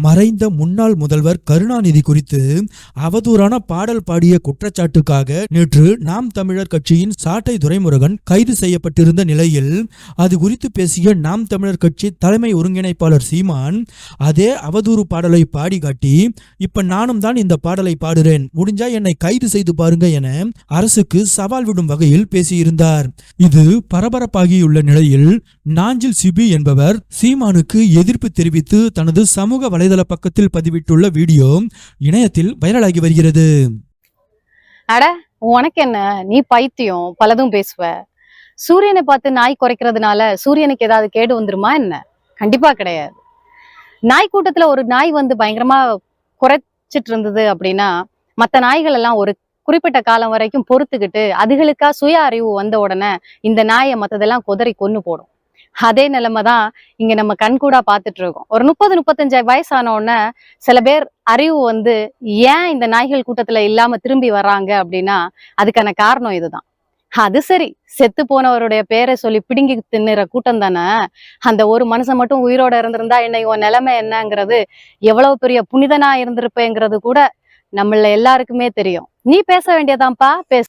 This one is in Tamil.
மறைந்த முன்னாள் முதல்வர் கருணாநிதி குறித்து அவதூறான பாடல் பாடிய குற்றச்சாட்டுக்காக நேற்று நாம் தமிழர் கட்சியின் சாட்டை துரைமுருகன் கைது செய்யப்பட்டிருந்த நிலையில் அது குறித்து பேசிய நாம் தமிழர் கட்சி தலைமை ஒருங்கிணைப்பாளர் சீமான் அதே அவதூறு பாடலை பாடி காட்டி, இப்ப நானும் தான் இந்த பாடலை பாடுறேன், முடிஞ்சா என்னை கைது செய்து பாருங்க என அரசுக்கு சவால் விடும் வகையில் பேசியிருந்தார். இது பரபரப்பாகியுள்ள நிலையில் நாஞ்சில் சிபி என்பவர் சீமானுக்கு எதிர்ப்பு தெரிவித்து தனது சமூக வலைதள பக்கத்தில் பதிவிட்டுள்ள வீடியோ இணையத்தில் வைரலாகி வருகிறது. அட உனக்கு என்ன, நீ பைத்தியம், பலதும் பேசுவ. சூரியனை பார்த்து நாய் குறைக்கிறதுனால சூரியனுக்கு ஏதாவது கேடு வந்துருமா என்ன? கண்டிப்பா கிடையாது. நாய் கூட்டத்துல ஒரு நாய் வந்து பயங்கரமா குறைச்சிட்டு இருந்தது அப்படின்னா மத்த நாய்கள் எல்லாம் ஒரு குறிப்பிட்ட காலம் வரைக்கும் பொறுத்துக்கிட்டு அதுகளுக்கா சுய அறிவு வந்த உடனே இந்த நாயை மத்ததெல்லாம் குதறி கொன்னு போடும். அதே நிலைமைதான் இங்க நம்ம கண்கூடா பாத்துட்டு இருக்கோம். ஒரு 30-35 வயசான உடனே சில பேர் அறிவு வந்து ஏன் இந்த நாய்கள் கூட்டத்துல இல்லாம திரும்பி வர்றாங்க அப்படின்னா அதுக்கான காரணம் இதுதான். அது சரி, செத்து போனவருடைய பேரை சொல்லி பிடுங்கி தின்னுற கூட்டம் தானே. அந்த ஒரு மனுஷன் மட்டும் உயிரோட இருந்திருந்தா இன்னைக்கு உன் நிலைமை என்னங்கிறது, எவ்வளவு பெரிய புனிதனா இருந்திருப்பேங்கிறது கூட நம்மள எல்லாருக்குமே தெரியும். நீ பேச வேண்டியதான்ப்பா, பேச.